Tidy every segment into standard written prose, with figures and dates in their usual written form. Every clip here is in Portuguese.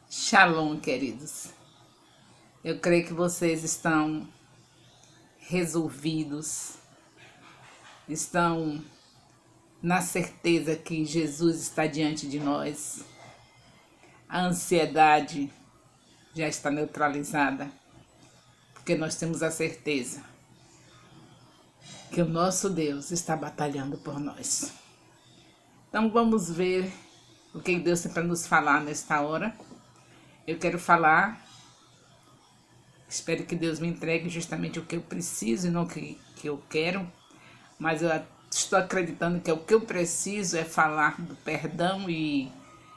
Shalom, queridos. Eu creio que vocês estão resolvidos, estão na certeza que Jesus está diante de nós. A ansiedade já está neutralizada, porque nós temos a certeza que o nosso Deus está batalhando por nós. Então vamos ver o que Deus tem para nos falar nesta hora. Eu quero falar, espero que Deus me entregue justamente o que eu preciso e não o que eu quero, mas eu estou acreditando que o que eu preciso é falar do perdão e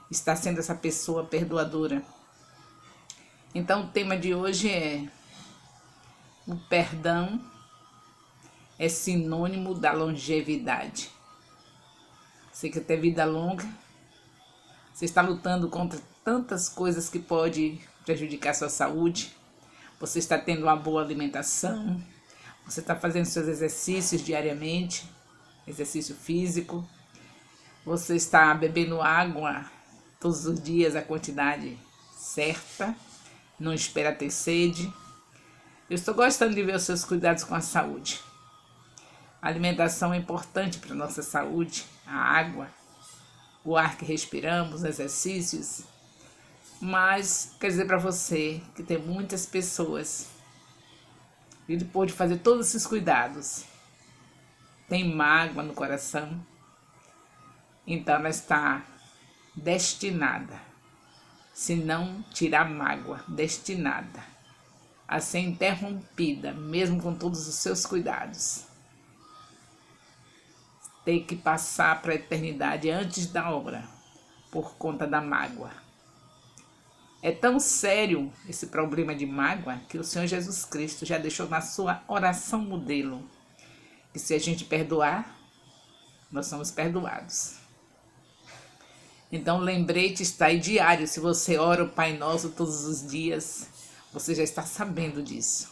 estar sendo essa pessoa perdoadora. Então o tema de hoje é: o perdão é sinônimo da longevidade. Você quer ter vida longa? Você está lutando contra tantas coisas que podem prejudicar a sua saúde. Você está tendo uma boa alimentação. Você está fazendo seus exercícios diariamente, exercício físico. Você está bebendo água todos os dias, a quantidade certa. Não espera ter sede. Eu estou gostando de ver os seus cuidados com a saúde. A alimentação é importante para a nossa saúde, a água, o ar que respiramos, os exercícios. Mas quer dizer para você que tem muitas pessoas que depois de fazer todos esses cuidados, tem mágoa no coração. Então ela está destinada, se não tirar mágoa, destinada a ser interrompida, mesmo com todos os seus cuidados. Tem que passar para a eternidade antes da hora, por conta da mágoa. É tão sério esse problema de mágoa que o Senhor Jesus Cristo já deixou na sua oração modelo, que se a gente perdoar, nós somos perdoados. Então o lembrete está aí diário. Se você ora o Pai Nosso todos os dias, você já está sabendo disso.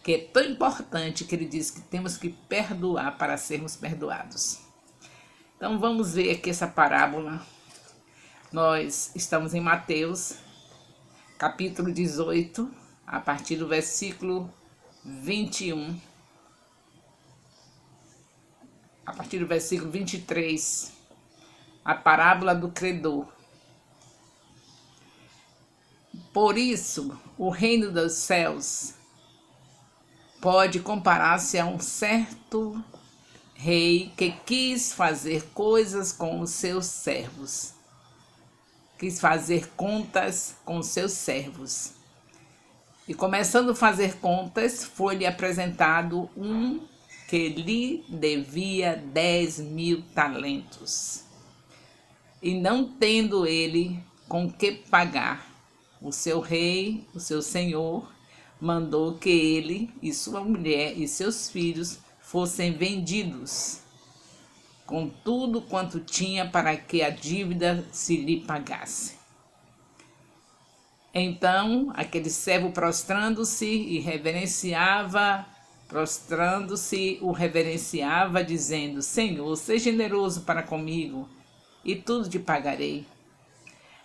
Que é tão importante que ele diz que temos que perdoar para sermos perdoados. Então vamos ver aqui essa parábola. Nós estamos em Mateus, capítulo 18, a partir do versículo 21. A partir do versículo 23, a parábola do credor. Por isso, o reino dos céus pode comparar-se a um certo rei que quis fazer coisas com os seus servos. Quis fazer contas com os seus servos. E começando a fazer contas, foi-lhe apresentado um que lhe devia 10.000 talentos. E não tendo ele com que pagar, o seu rei, o seu senhor, mandou que ele e sua mulher e seus filhos fossem vendidos, com tudo quanto tinha, para que a dívida se lhe pagasse. Então aquele servo prostrando-se, o reverenciava, dizendo: Senhor, seja generoso para comigo, e tudo te pagarei.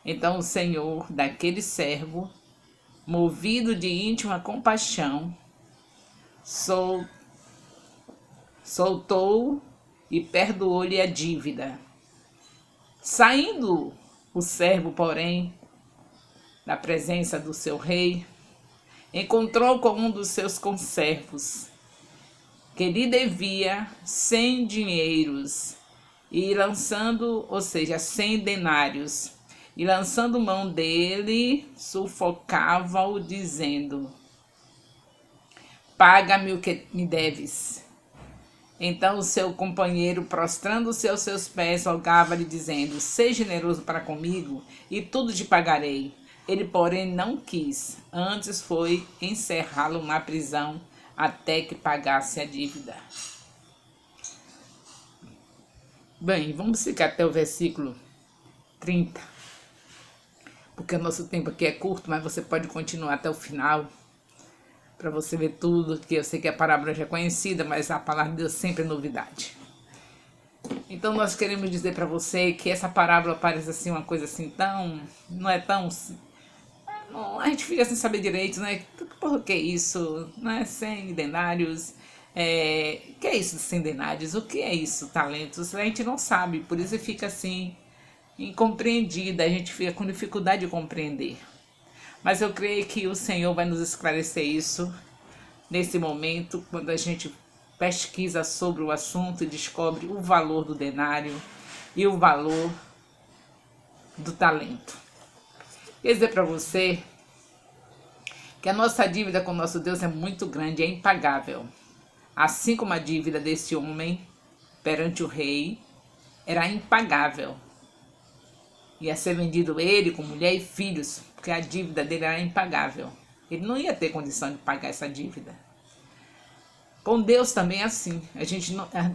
Então o senhor daquele servo, movido de íntima compaixão, soltou e perdoou-lhe a dívida. Saindo o servo, porém, da presença do seu rei, encontrou com um dos seus conservos, que lhe devia 100 dinheiros, e lançando, 100 denários, e lançando mão dele, sufocava-o, dizendo: paga-me o que me deves. Então o seu companheiro, prostrando-se aos seus pés, rogava-lhe, dizendo: seja generoso para comigo, e tudo te pagarei. Ele, porém, não quis, antes foi encerrá-lo na prisão, até que pagasse a dívida. Bem, vamos ficar até o versículo 30, porque o nosso tempo aqui é curto, mas você pode continuar até o final, para você ver tudo, que eu sei que a parábola já é conhecida, mas a palavra de Deus sempre é novidade. Então nós queremos dizer para você que essa parábola parece assim uma coisa assim tão, não é tão, não, a gente fica sem saber direito, né? Por que isso, né? 100 denários, que é isso de 100 denários? O que é isso, talentos? A gente não sabe, por isso fica assim incompreendida, a gente fica com dificuldade de compreender. Mas eu creio que o Senhor vai nos esclarecer isso nesse momento, quando a gente pesquisa sobre o assunto e descobre o valor do denário e o valor do talento. Quer dizer para você que a nossa dívida com o nosso Deus é muito grande, é impagável. Assim como a dívida desse homem perante o rei era impagável. Ia ser vendido ele com mulher e filhos, porque a dívida dele era impagável. Ele não ia ter condição de pagar essa dívida. Com Deus também é assim.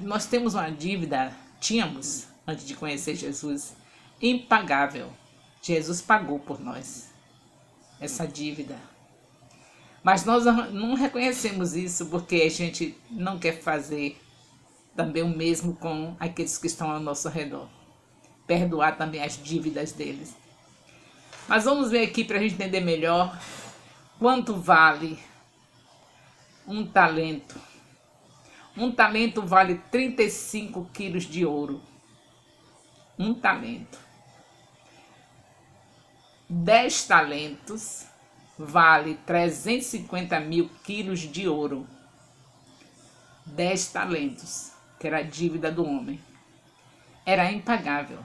Nós temos uma dívida, tínhamos, antes de conhecer Jesus, impagável. Jesus pagou por nós essa dívida. Mas nós não reconhecemos isso porque a gente não quer fazer também o mesmo com aqueles que estão ao nosso redor. Perdoar também as dívidas deles. Mas vamos ver aqui para a gente entender melhor quanto vale um talento. Um talento vale 35 quilos de ouro. Um talento. 10 talentos vale 350 mil quilos de ouro. 10 talentos, que era a dívida do homem. Era impagável.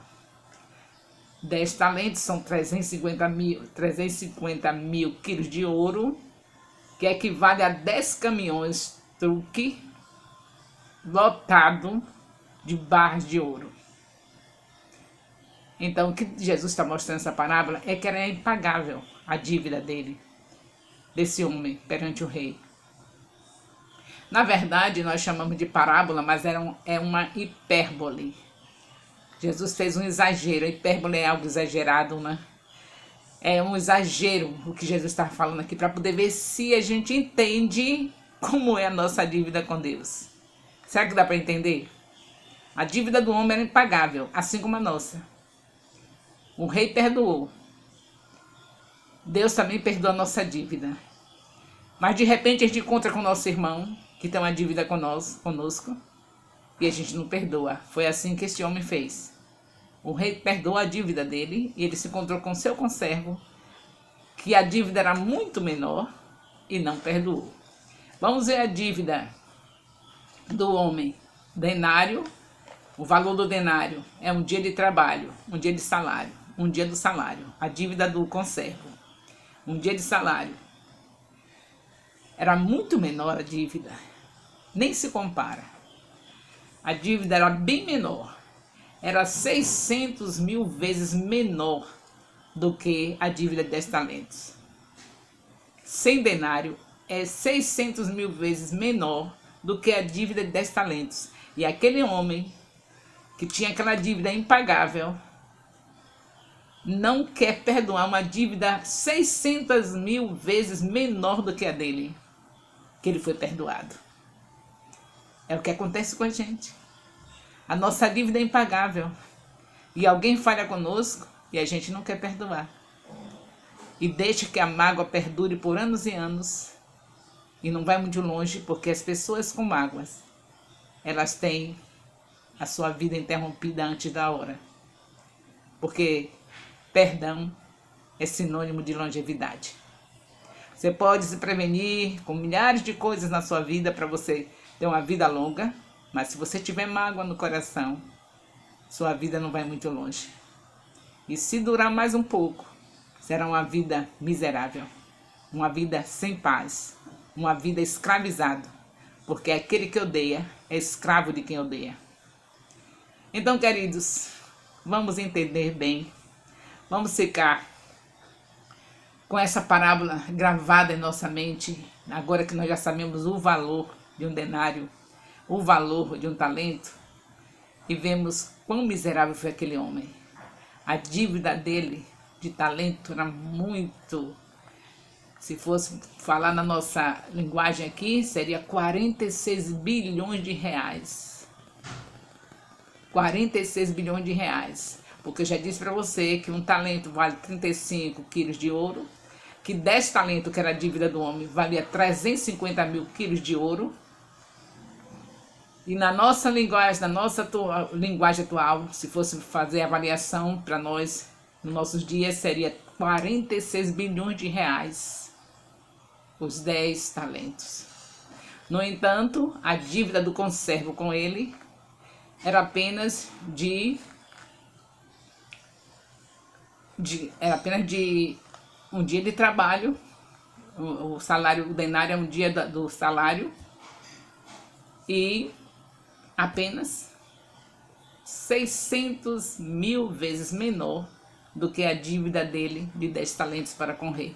10 talentos são 350 mil quilos de ouro, que equivale a 10 caminhões truque lotado de barras de ouro. Então, o que Jesus está mostrando nessa parábola é que era impagável a dívida dele, desse homem, perante o rei. Na verdade, nós chamamos de parábola, mas é uma hipérbole. Jesus fez um exagero. A hipérbole é algo exagerado, né? É um exagero o que Jesus está falando aqui, para poder ver se a gente entende como é a nossa dívida com Deus. Será que dá para entender? A dívida do homem era impagável, assim como a nossa. O rei perdoou. Deus também perdoa a nossa dívida. Mas de repente a gente encontra com o nosso irmão, que tem uma dívida conosco, e a gente não perdoa. Foi assim que este homem fez. O rei perdoou a dívida dele, e ele se encontrou com seu conservo, que a dívida era muito menor, e não perdoou. Vamos ver a dívida do homem. Denário. O valor do denário é um dia de trabalho, um dia de salário, um dia do salário. A dívida do conservo, um dia de salário. Era muito menor a dívida, nem se compara. A dívida era bem menor, era 600 mil vezes menor do que a dívida de 10 talentos. 100 denário é 600 mil vezes menor do que a dívida de 10 talentos. E aquele homem que tinha aquela dívida impagável não quer perdoar uma dívida 600 mil vezes menor do que a dele, que ele foi perdoado. É o que acontece com a gente. A nossa dívida é impagável. E alguém falha conosco e a gente não quer perdoar. E deixa que a mágoa perdure por anos e anos. E não vai muito longe, porque as pessoas com mágoas, elas têm a sua vida interrompida antes da hora. Porque perdão é sinônimo de longevidade. Você pode se prevenir com milhares de coisas na sua vida para você ter uma vida longa, mas se você tiver mágoa no coração, sua vida não vai muito longe. E se durar mais um pouco, será uma vida miserável, uma vida sem paz, uma vida escravizada, porque aquele que odeia é escravo de quem odeia. Então, queridos, vamos entender bem, vamos ficar com essa parábola gravada em nossa mente, agora que nós já sabemos o valor de um denário, o valor de um talento, e vemos quão miserável foi aquele homem. A dívida dele de talento era muito, se fosse falar na nossa linguagem aqui, seria 46 bilhões de reais. 46 bilhões de reais. Porque eu já disse para você que um talento vale 35 quilos de ouro, que 10 talentos, que era a dívida do homem, valia 350 mil quilos de ouro. E na nossa linguagem, linguagem atual, se fosse fazer avaliação para nós, nos nossos dias, seria 46 bilhões de reais, os 10 talentos. No entanto, a dívida do conservo com ele era apenas de um dia de trabalho. O salário, o denário é um dia do salário, e apenas 600 mil vezes menor do que a dívida dele de 10 talentos para com o rei.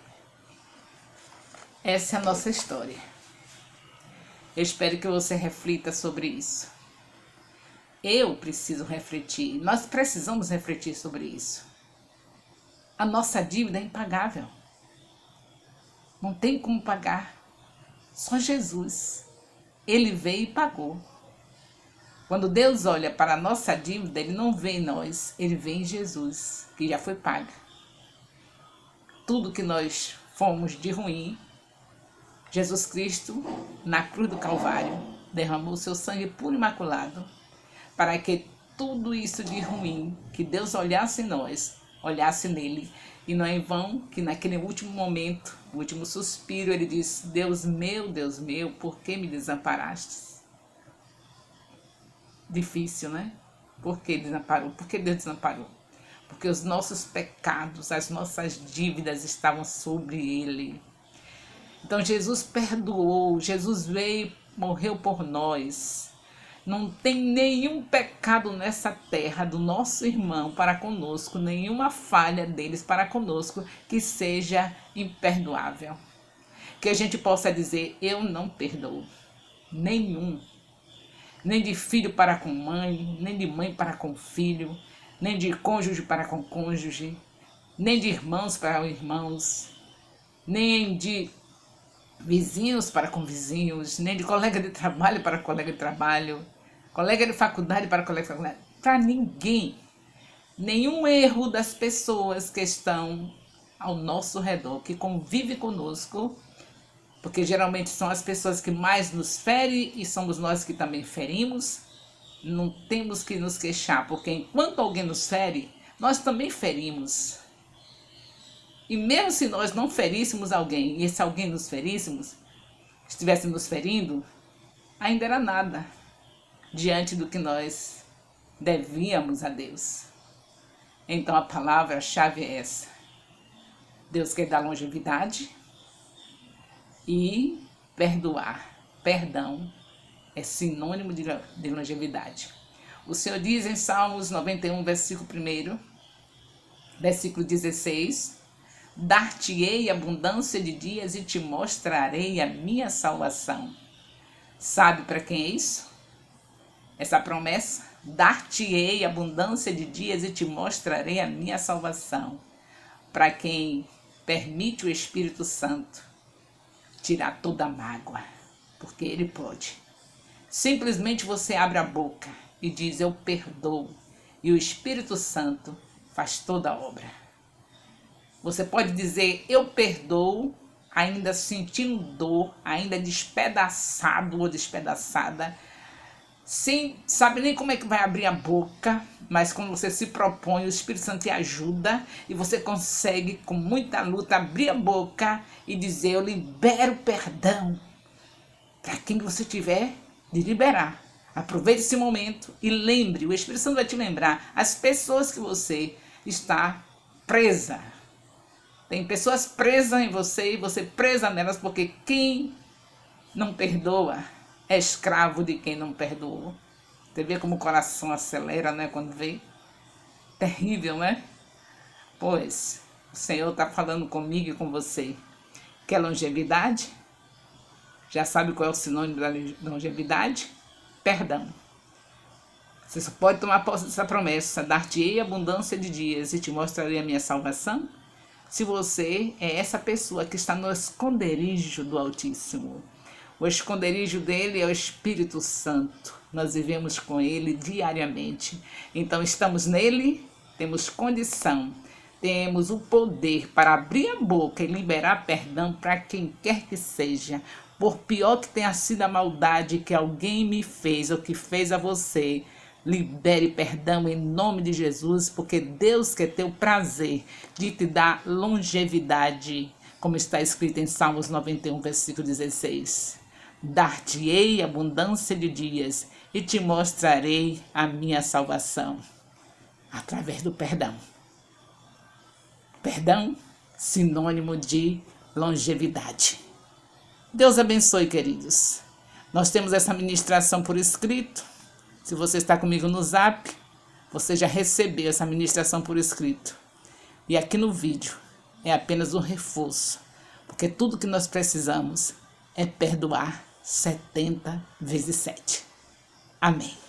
Essa é a nossa história. Eu espero que você reflita sobre isso. Eu preciso refletir, nós precisamos refletir sobre isso. A nossa dívida é impagável. Não tem como pagar. Só Jesus. Ele veio e pagou. Quando Deus olha para a nossa dívida, Ele não vê em nós, Ele vê em Jesus, que já foi paga. Tudo que nós fomos de ruim, Jesus Cristo, na cruz do Calvário, derramou o seu sangue puro e imaculado, para que tudo isso de ruim, que Deus olhasse em nós, olhasse nele. E não é em vão que naquele último momento, o último suspiro, ele disse: Deus meu, por que me desamparaste? Difícil, né? Por que desamparou? Por que Deus desamparou? Porque os nossos pecados, as nossas dívidas estavam sobre ele. Então Jesus perdoou, Jesus veio, morreu por nós. Não tem nenhum pecado nessa terra do nosso irmão para conosco, nenhuma falha deles para conosco que seja imperdoável. Que a gente possa dizer: eu não perdoo. Nenhum. Nem de filho para com mãe, nem de mãe para com filho, nem de cônjuge para com cônjuge, nem de irmãos para irmãos, nem de vizinhos para com vizinhos, nem de colega de trabalho para colega de trabalho, colega de faculdade para colega de faculdade, para ninguém. Nenhum erro das pessoas que estão ao nosso redor, que convivem conosco, porque geralmente são as pessoas que mais nos ferem e somos nós que também ferimos. Não temos que nos queixar, porque enquanto alguém nos fere, nós também ferimos. E mesmo se nós não feríssemos alguém, e se alguém nos feríssemos, estivesse nos ferindo, ainda era nada diante do que nós devíamos a Deus. Então a palavra-chave é essa. Deus quer dar longevidade e perdoar. Perdão é sinônimo de longevidade. O Senhor diz em Salmos 91, versículo 1, versículo 16: dar-te-ei abundância de dias e te mostrarei a minha salvação. Sabe para quem é isso? Essa promessa: dar-te-ei abundância de dias e te mostrarei a minha salvação. Para quem permite o Espírito Santo tirar toda a mágoa, porque Ele pode. Simplesmente você abre a boca e diz: eu perdoo, e o Espírito Santo faz toda a obra. Você pode dizer: eu perdoo, ainda sentindo dor, ainda despedaçado ou despedaçada, sem saber nem como é que vai abrir a boca, mas quando você se propõe, o Espírito Santo te ajuda e você consegue, com muita luta, abrir a boca e dizer: eu libero perdão para quem você tiver de liberar. Aproveite esse momento e lembre, o Espírito Santo vai te lembrar as pessoas que você está presa. Tem pessoas presas em você e você presa nelas, porque quem não perdoa é escravo de quem não perdoou. Você vê como o coração acelera, né, quando vê? Terrível, né? Pois o Senhor está falando comigo e com você. Quer longevidade? Já sabe qual é o sinônimo da longevidade? Perdão. Você só pode tomar posse dessa promessa: dar-te-ei abundância de dias e te mostrarei a minha salvação, se você é essa pessoa que está no esconderijo do Altíssimo. O esconderijo dele é o Espírito Santo. Nós vivemos com ele diariamente. Então estamos nele, temos condição, temos o poder para abrir a boca e liberar perdão para quem quer que seja. Por pior que tenha sido a maldade que alguém me fez ou que fez a você, libere perdão em nome de Jesus, porque Deus quer ter o prazer de te dar longevidade, como está escrito em Salmos 91, versículo 16. Dar-te-ei abundância de dias e te mostrarei a minha salvação, através do perdão. Perdão, sinônimo de longevidade. Deus abençoe, queridos. Nós temos essa ministração por escrito. Se você está comigo no Zap, você já recebeu essa ministração por escrito. E aqui no vídeo é apenas um reforço, porque tudo que nós precisamos é perdoar 70 vezes 7. Amém.